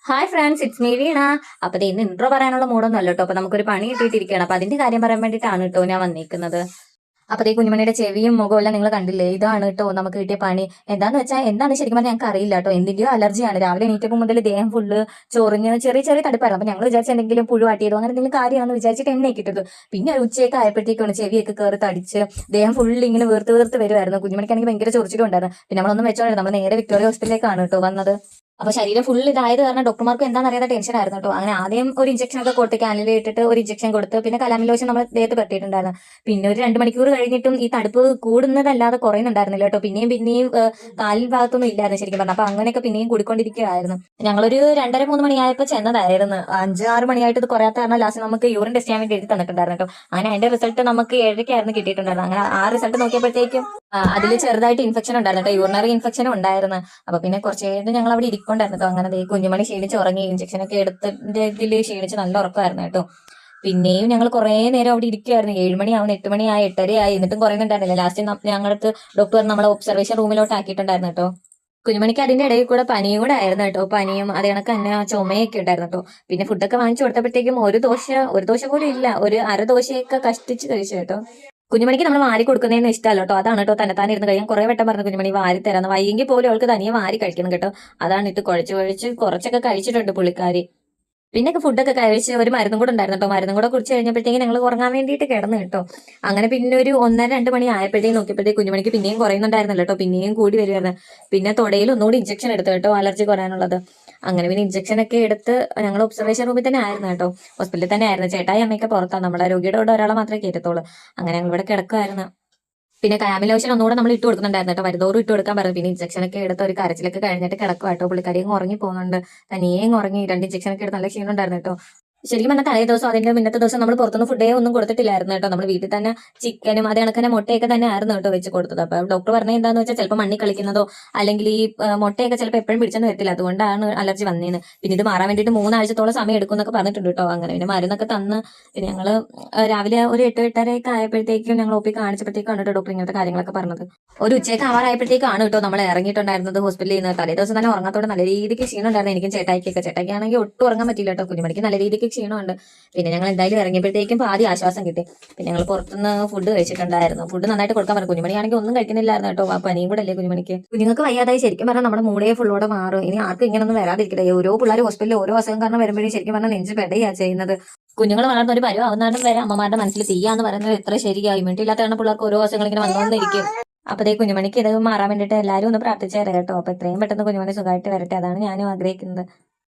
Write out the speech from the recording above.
Hi friends, it's me വീണ. അപ്പൊ ഇന്ന് intro പറയാനുള്ള മൂടൊന്നും അല്ല കേട്ടോ. അപ്പൊ നമുക്കൊരു പണി കിട്ടിയിട്ടിരിക്കുകയാണ്. അപ്പൊ അതിന്റെ കാര്യം പറയാൻ വേണ്ടിയിട്ടാണ് കേട്ടോ ഞാൻ വന്നിരിക്കുന്നത്. അപ്പൊ ഈ കുഞ്ഞുമണിയുടെ ചെവിയും മുഖവും എല്ലാം നിങ്ങൾ കണ്ടില്ലേ? ഇതാണ് കേട്ടോ നമുക്ക് കിട്ടിയ പണി. എന്താന്ന് വെച്ചാൽ എന്താണ് ശരിക്കും പറഞ്ഞാൽ ഞങ്ങൾക്ക് അറിയില്ല കേട്ടോ. എന്തിന്റെയോ അലർജിയാണ്. രാവിലെ എണീറ്റപ്പോൾ മുതൽ ദേഹം ഫുള്ള് ചൊറിഞ്ഞ് ചെറിയ ചെറിയ തടുപ്പായിരുന്നു. അപ്പൊ ഞങ്ങൾ വിചാരിച്ച എന്തെങ്കിലും പുഴുവാട്ടിയതോ അങ്ങനെ എന്തെങ്കിലും കാര്യമാണെന്ന് വിചാരിച്ചിട്ട് എണ്ണയൊക്കെ ഇട്ടത്. പിന്നെ ഒരു ഉച്ചയൊക്കെ ആയപ്പോഴത്തേക്കാണ് ചെവിയൊക്കെ കയറി തടിച്ച് ദേഹം ഫുള്ള് ഇങ്ങനെ വീർത്ത് വീർത്ത് വരുമായിരുന്നു. കുഞ്ഞുമണിക്കാണെങ്കിൽ ഭയങ്കര ചൊറിച്ചിലും ഉണ്ടായിരുന്നു. പിന്നെ നമ്മളൊന്നും വെച്ചോണ്ടിരുന്നു. നമ്മൾ നേരെ വിക്ടോറിയ ഹോസ്പിറ്റലിലേക്കാണ് കേട്ടോ വന്നത്. അപ്പൊ ശരീരം ഫുൾ ഇതായത് കാരണം ഡോക്ടർമാർക്ക് എന്താണെന്ന് അറിയാത്ത ടെൻഷൻ ആയിരുന്നു കേട്ടോ. അങ്ങനെ ആദ്യം ഒരു ഇഞ്ചക്ഷൻ ഒക്കെ കൊടുത്ത് കാനിൽ ഇട്ടിട്ട് ഒരു ഇഞ്ചക്ഷൻ കൊടുത്ത് പിന്നെ കലാമിലോഷൻ നമ്മൾ ദേഹത്ത് പെട്ടിട്ടുണ്ടായിരുന്നു. പിന്നെ ഒരു 2 മണിക്കൂർ കഴിഞ്ഞിട്ടും ഈ തടുപ്പ് കൂടുന്നതല്ലാതെ കുറയുന്നുണ്ടായിരുന്നില്ല കേട്ടോ. പിന്നെയും പിന്നെയും കാലിൽ ഭാഗത്തൊന്നും ഇല്ലായിരുന്നു ശരിക്കും പറഞ്ഞാൽ. അപ്പൊ അങ്ങനെയൊക്കെ പിന്നെയും കൂടിക്കൊണ്ടിരിക്കുകയായിരുന്നു. ഞങ്ങളൊരു 2:30-3 മണിയായപ്പോൾ ചെന്നതായിരുന്നു. 5-6 മണിയായിട്ട് ഇത് കുറയാത്ത കാരണം ലാസ്റ്റ് നമുക്ക് യൂറിൻ ടെസ്റ്റ് ചെയ്യാൻ വേണ്ടി എഴുതി തന്നിട്ടുണ്ടായിരുന്നു കേട്ടോ. അങ്ങനെ അതിന്റെ റിസൾട്ട് നമുക്ക് 7:00-ആയിരുന്നു കിട്ടിയിട്ടുണ്ടായിരുന്നു. അങ്ങനെ ആ റിസൾട്ട് നോക്കിയപ്പോഴത്തേക്കും അതിൽ ചെറുതായിട്ട് ഇൻഫെക്ഷൻ ഉണ്ടായിരുന്നു കേട്ടോ. യൂറിനറി ഇൻഫെക്ഷനും ഉണ്ടായിരുന്നു. അപ്പൊ പിന്നെ കുറച്ച് കഴിഞ്ഞിട്ട് ഞങ്ങൾ അവിടെ ഇരിക്കൊണ്ടായിരുന്നു കേട്ടോ. അങ്ങനെ കുഞ്ഞുമണി ക്ഷീണിച്ച് ഉറങ്ങി. ഇഞ്ചക്ഷൻ ഒക്കെ എടുത്തതിന്റെ ഇതിൽ ക്ഷീണിച്ച് നല്ല ഉറക്കമായിരുന്നു കേട്ടോ. പിന്നെയും ഞങ്ങൾ കുറെ നേരം അവിടെ ഇരിക്കുമായിരുന്നു. 7 മണിയാവുന്നു, 8 മണിയായി, 8:30 എന്നിട്ടും കുറയുന്നുണ്ടായിരുന്നില്ല. ലാസ്റ്റ് ഞങ്ങൾക്ക് ഡോക്ടർ നമ്മളെ ഒബ്സർവേഷൻ റൂമിലോട്ട് ആക്കിയിട്ടുണ്ടായിരുന്നു കേട്ടോ. കുഞ്ഞുമണിക്ക് അതിന്റെ ഇടയിൽ കൂടെ പനിയും കൂടെ ആയിരുന്നു കേട്ടോ. പനിയും അത് കണക്ക് തന്നെ ചുമയൊക്കെ ഉണ്ടായിരുന്നു കേട്ടോ. പിന്നെ ഫുഡൊക്കെ വാങ്ങിച്ചു കൊടുത്തപ്പോഴത്തേക്കും ഒരു ദോശ പോലും ഇല്ല. ഒരു അര ദോശയൊക്കെ കഷ്ടിച്ച് കഴിച്ചു കേട്ടോ. കുഞ്ഞുമണിക്ക് നമ്മൾ വാരി കൊടുക്കുന്നതിന് ഇഷ്ടമല്ല കേട്ടോ. അതാണ് കേട്ടോ തന്നെത്താനെ ഇരുന്ന് കഴിയാൻ കുറെ വട്ടം പറഞ്ഞു കുഞ്ഞുമണി വാരി തരാന്ന്. വയ്യെങ്കിൽ പോലും അവൾക്ക് തനിയെ വാരി കഴിക്കണം കേട്ടോ. അതാണ് ഇട്ട് കുഴച്ച് കുഴച്ച് കുറച്ചൊക്കെ കഴിച്ചിട്ടുണ്ട് പുള്ളിക്കാരി. പിന്നൊക്കെ ഫുഡൊക്കെ കഴിച്ച് ഒരു മരുന്നും കൂടെ ഉണ്ടായിരുന്നു കേട്ടോ. മരുന്നും കൂടെ കുടിച്ച് കഴിഞ്ഞപ്പോഴത്തേക്കും ഞങ്ങൾ ഉറങ്ങാൻ വേണ്ടിയിട്ട് കിടന്നു കേട്ടോ. അങ്ങനെ പിന്നെ ഒരു 1:30-2 മണി ആയപ്പോഴത്തേക്കും നോക്കിയപ്പോഴത്തേക്ക് കുഞ്ഞുമണിക്ക് പിന്നെയും കുറയുന്നുണ്ടായിരുന്നല്ലോ കേട്ടോ. പിന്നെയും കൂടി വരുമായിരുന്നു. പിന്നെ തൊടയിൽ ഒന്നുകൂടി ഇഞ്ചക്ഷൻ എടുത്തു കേട്ടോ, അലർജി കുറയാനുള്ളത്. അങ്ങനെ പിന്നെ ഇഞ്ചക്ഷൻ ഒക്കെ എടുത്ത് ഞങ്ങൾ ഒബ്സർവേഷൻ റൂമിൽ തന്നെ ആയിരുന്നു കേട്ടോ. ഹോസ്പിറ്റലിൽ തന്നെ ആയിരുന്നു. ചേട്ടായി അമ്മയൊക്കെ പുറത്താണ്. നമ്മുടെ രോഗിയുടെ കൂടെ ഒരാളെ മാത്രമേ കയറ്റത്തുള്ളൂ. അങ്ങനെ ഞങ്ങൾ ഇവിടെ കിടക്കുമായിരുന്നു. പിന്നെ കാമിലോഷൻ ഒന്നുകൂടെ നമ്മൾ ഇട്ട് കൊടുക്കുന്നുണ്ടായിരുന്നു കേട്ടോ. വരുതോറും ഇട്ട് കൊടുക്കാൻ പറഞ്ഞു. പിന്നെ ഇഞ്ചക്ഷൻ ഒക്കെ എടുത്ത് ഒരു കരച്ചിലൊക്കെ കഴിഞ്ഞിട്ട് കിടക്കും കേട്ടോ. പുള്ളിക്കാരിയും ഉറങ്ങി പോകുന്നുണ്ട്. തനിയേയും ഉറങ്ങി. 2 ഇഞ്ചക്ഷൻ ഒക്കെ എടുത്ത് നല്ല ക്ഷീണം ഉണ്ടായിരുന്നു കേട്ടോ. ശരിക്കും പറഞ്ഞാൽ തലേ ദിവസം അതിന്റെ മുന്നത്തെ ദിവസം നമ്മൾ പുറത്തുനിന്ന് ഫുഡേ ഒന്നും കൊടുത്തിട്ടില്ലായിരുന്നു കേട്ടോ. നമ്മൾ വീട്ടിൽ തന്നെ ചിക്കനും അതേ കണക്കിന് മുട്ടയൊക്കെ തന്നെ ആയിരുന്നു കേട്ടോ വെച്ച് കൊടുത്തത്. അപ്പൊ ഡോക്ടർ പറഞ്ഞത് എന്താന്ന് വെച്ചാൽ ചിലപ്പോൾ മണ്ണി കളിക്കുന്നതോ അല്ലെങ്കിൽ ഈ മുട്ടയൊക്കെ ചിലപ്പോൾ എപ്പോഴും പിടിച്ചെന്ന് വരത്തില്ല. അതുകൊണ്ടാണ് അലർജി വന്നേന്ന്. പിന്നെ ഇത് മാറാൻ വേണ്ടിയിട്ട് 3 ആഴ്ചത്തോളം സമയം എടുക്കും എന്നൊക്കെ പറഞ്ഞിട്ടുണ്ട് കേട്ടോ. അങ്ങനെ പിന്നെ മരുന്നൊക്കെ തന്ന് പിന്നെ ഞങ്ങള് രാവിലെ ഒരു 8-8:30 ആയപ്പോഴത്തേക്കും ഞങ്ങൾ ഒപ്പി കാണിച്ചപ്പോഴത്തേക്കാണ് കേട്ടോ ഡോക്ടർ ഇങ്ങനത്തെ കാര്യങ്ങളൊക്കെ പറഞ്ഞത്. ഒരു ഉച്ചയ്ക്ക് ആവാറായപ്പോഴത്തേക്കാണ് കേട്ടോ നമ്മൾ ഇറങ്ങിയിട്ടുണ്ടായിരുന്നത് ഹോസ്പിറ്റലിൽ നിന്ന്. തലേ ദിവസം തന്നെ ഉറങ്ങാത്തോടെ നല്ല രീതിക്ക് ക്ഷീണം ഉണ്ടായിരുന്നു. എനിക്കും ചേട്ടായിക്കാണെങ്കിൽ ഒട്ടും ഉറങ്ങാൻ പറ്റില്ല കേട്ടോ. കുഞ്ഞുമണിക്ക് നല്ല രീതിക്ക് ക്ഷീണമുണ്ട്. പിന്നെ ഞങ്ങൾ എന്തായാലും ഇറങ്ങിയപ്പോഴത്തേക്കും പാതി ആശ്വാസം കിട്ടി. പിന്നെ ഞങ്ങൾ പുറത്തുനിന്ന് ഫുഡ് കഴിച്ചിട്ടുണ്ടായിരുന്നു. ഫുഡ് നന്നായിട്ട് കൊടുക്കാൻ പറഞ്ഞു. കുഞ്ഞുമണിയാണെങ്കിൽ ഒന്നും കഴിക്കുന്നില്ലായിരുന്നു കേട്ടോ. ആ പനിയും കൂടെ അല്ലേ കുഞ്ഞുമണിക്ക്. കുഞ്ഞുങ്ങൾക്ക് വയ്യാതായി ശരിക്കും പറഞ്ഞാൽ നമ്മുടെ മൂടേ ഫുള്ളോടെ മാറും. ഇനി ആർക്കും ഇങ്ങനൊന്നും വരാതിരിക്കട്ടെ. ഓരോ പിള്ളേർ ഹോസ്പിറ്റലിൽ ഓരോ അസുഖം കാരണം വരുമ്പോഴും ശരിക്കും പറഞ്ഞാൽ നെഞ്ച് പെടയാ ചെയ്യുന്നത്. കുഞ്ഞുങ്ങൾ വളർന്ന ഒരു പരുവാകുന്നതും വരെ അമ്മമാരുടെ മനസ്സിൽ തീയാന്ന് പറയുന്നത് എത്ര ശരിയായി. ഇമ്മ്യൂണിറ്റി കാരണം പിള്ളേർക്ക് ഓരോ അസുഖങ്ങൾ ഇങ്ങനെ വന്നുകൊണ്ടിരിക്കും. അപ്പതേ കുഞ്ഞുമണിക്ക് ഇത് മാറാൻ വേണ്ടിയിട്ട് എല്ലാവരും ഒന്ന് പ്രാർത്ഥിച്ചേരാം കേട്ടോ. അപ്പൊ എത്രയും പെട്ടെന്ന് കുഞ്ഞുമണി സുഖമായിട്ട് വരട്ടെ. അതാണ് ഞാനും ആഗ്രഹിക്കുന്നത്.